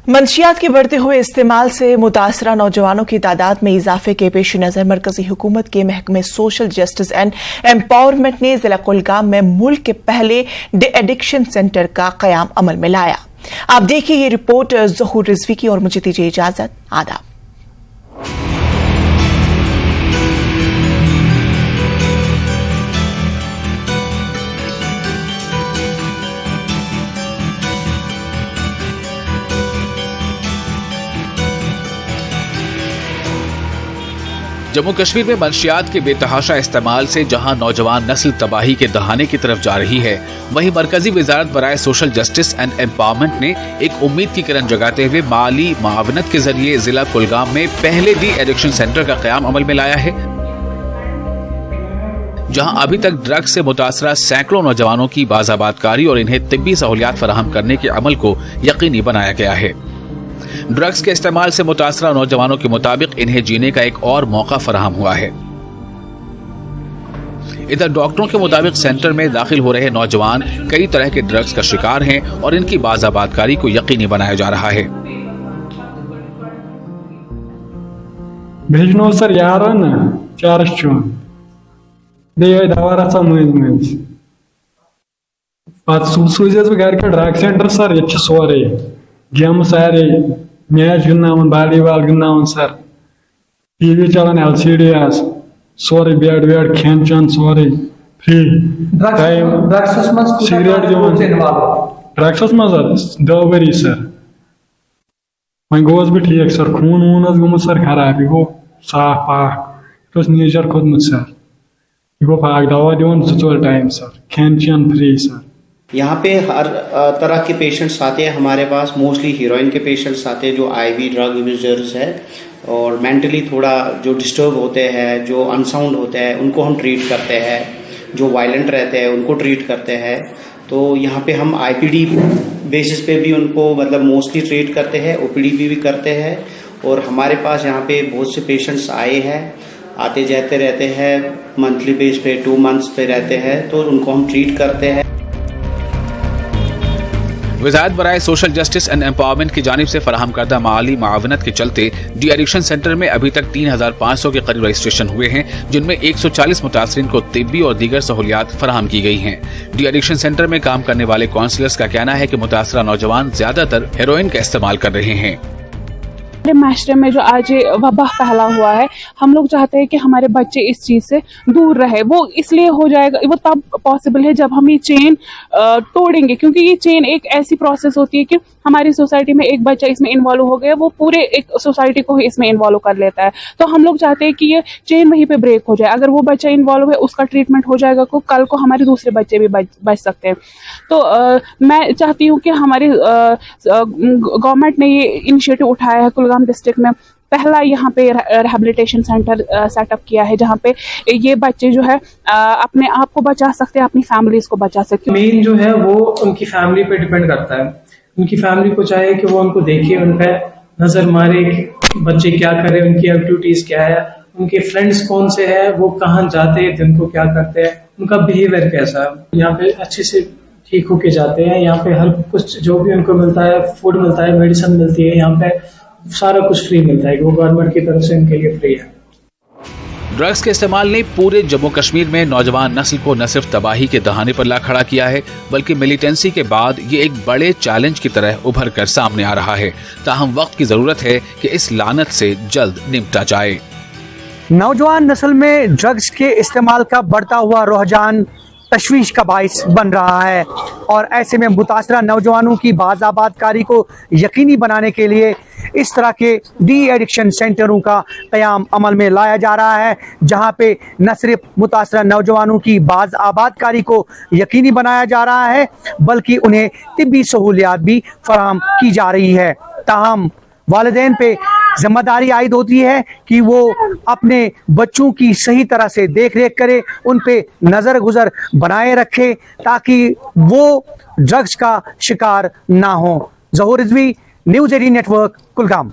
मंशियात के बढ़ते हुए इस्तेमाल से मुतासरा नौजवानों की तादाद में इजाफे के पेश नजर मरकजी हुकूमत के महकमे सोशल जस्टिस एंड एम्पावरमेंट ने जिला कुलगाम में मुल्क के पहले डी एडिक्शन सेंटर का कयाम अमल में लाया। आप देखिए ये रिपोर्ट ज़हूर रिजवी की और मुझे दीजिए इजाजत। आदाब। जम्मू कश्मीर में मंशियात के बेतहाशा इस्तेमाल से जहां नौजवान नस्ल तबाही के दहाने की तरफ जा रही है, वहीं मरकजी वजारत बराए सोशल जस्टिस एंड एम्पावरमेंट ने एक उम्मीद की किरण जगाते हुए माली मावनत के जरिए जिला कुलगाम में पहले डी एडिक्शन सेंटर का कयाम अमल में लाया है, जहां अभी तक ड्रग्स से मुतासरा सैकड़ों नौजवानों की बाज़ाबातकारी और इन्हें तिब्बी सहूलियात फराहम करने के अमल को यकीनी बनाया गया है। ड्रग्स के इस्तेमाल से मुतासरा नौजवानों के मुताबिक इन्हें जीने का एक और मौका फराहम हुआ है। इधर डॉक्टरों के मुताबिक सेंटर में दाखिल हो रहे नौजवान कई तरह के ड्रग्स का शिकार हैं और इनकी बाज़ाबातकारी को यकीनी बनाया जा रहा है। भेजनो सर यार न चार दवा रचा मज सूज घर के ड्रग सेंटर सर ये सोरे गेम सारे मैच गिंदावन वॉलीबॉल गिंदावन सर टीवी चलान LCD सोरे बेड वेड खेन चन सोरे फ्री सिगरेट ड्रग्स मज 2 वरी सर वह गोस भी ठीक सर खून वून गुम सर खराब यह गो साफ पाक नेचर खोदमुत सर यह गो पाक दवा दिवन 2 टाइम सर खेन चन फ्री सर। यहाँ पे हर तरह के पेशेंट्स आते हैं हमारे पास, मोस्टली हीरोइन के पेशेंट्स आते हैं जो IV ड्रग यूजर्स है और मेंटली थोड़ा जो डिस्टर्ब होते हैं, जो अनसाउंड होते हैं, उनको हम ट्रीट करते हैं, जो वायलेंट रहते हैं उनको ट्रीट करते हैं। तो यहाँ पे हम IPD बेसिस पे भी उनको मतलब मोस्टली ट्रीट करते हैं, OPD भी करते हैं और हमारे पास यहाँ पे बहुत से पेशेंट्स आए हैं, आते जाते रहते हैं, मंथली बेस पे 2 मंथ्स पे रहते हैं, तो उनको हम ट्रीट करते हैं। वजारत बराए सोशल जस्टिस एंड एम्पावरमेंट की जानिब से फराहम करदा माली मावनत के चलते डी एडिक्शन सेंटर में अभी तक 3500 के करीब रजिस्ट्रेशन हुए हैं, जिनमें 140 मुतासरीन को तिब्बी और दीगर सहूलियात फराहम की गई हैं। डी एडिक्शन सेंटर में काम करने वाले काउंसलर्स का कहना है कि मुतासरा नौजवान ज्यादातर हेरोइन का इस्तेमाल कर रहे हैं। माशरे में जो आज वबा फैला हुआ है, हम लोग चाहते हैं कि हमारे बच्चे इस चीज से दूर रहे। वो इसलिए हो जाएगा, वो तब पॉसिबल है जब हम ये चेन तोड़ेंगे, क्योंकि ये चेन एक ऐसी प्रोसेस होती है कि हमारी सोसाइटी में एक बच्चा इसमें इन्वॉल्व हो गया, वो पूरे एक सोसाइटी को ही इसमें इन्वॉल्व कर लेता है। तो हम लोग चाहते हैं कि ये चेन वहीं पे ब्रेक हो जाए। अगर वो बच्चा इन्वॉल्व है, उसका ट्रीटमेंट हो जाएगा, को कल को हमारे दूसरे बच्चे भी बच सकते हैं। तो मैं चाहती हूँ कि हमारी गवर्नमेंट ने ये इनिशिएटिव उठाया है, कुलगाम डिस्ट्रिक्ट में पहला यहाँ पे रिहेबिलिटेशन सेंटर सेटअप किया है, जहाँ पे ये बच्चे जो है अपने आप को बचा सकते हैं, अपनी फैमिलीज को बचा सकते हैं। मेन जो है वो उनकी फैमिली पे डिपेंड करता है। उनकी फैमिली को चाहिए कि वो उनको देखे, उन पे नजर मारे कि बच्चे क्या कर रहे हैं, उनकी एक्टिविटीज क्या है, उनके फ्रेंड्स कौन से हैं, वो कहाँ जाते हैं, दिन को क्या करते हैं, उनका बिहेवियर कैसा है। यहाँ पे अच्छे से ठीक होके जाते हैं। यहाँ पे हर कुछ जो भी उनको मिलता है, फूड मिलता है, मेडिसिन मिलती है, यहाँ पे सारा कुछ फ्री मिलता है, वो गवर्नमेंट की तरफ से इनके लिए फ्री है। ड्रग्स के इस्तेमाल ने पूरे जम्मू कश्मीर में नौजवान नस्ल को न सिर्फ तबाही के दहाने पर ला खड़ा किया है, बल्कि मिलिटेंसी के बाद ये एक बड़े चैलेंज की तरह उभर कर सामने आ रहा है। ताहम वक्त की जरूरत है कि इस लानत से जल्द निपटा जाए। नौजवान नस्ल में ड्रग्स के इस्तेमाल का बढ़ता हुआ रुझान तशवीश का बाइस बन रहा है और ऐसे में मुतासरा नौजवानों की बाज़ाबातकारी को यकीनी बनाने के लिए इस तरह के डी एडिक्शन सेंटरों का क़याम अमल में लाया जा रहा है, जहां पे न सिर्फ मुतासरा नौजवानों की बाज़ाबातकारी को यकीनी बनाया जा रहा है, बल्कि उन्हें तिब्बी सहूलियात भी फराहम की जा रही है। ताहम वालिदैन पे जिम्मेदारी आयद होती है कि वो अपने बच्चों की सही तरह से देख रेख करे, उन पे नज़र गुजर बनाए रखे ताकि वो ड्रग्स का शिकार ना हो। ज़हूर रिजवी, न्यूज़ 18 नेटवर्क, कुलगाम।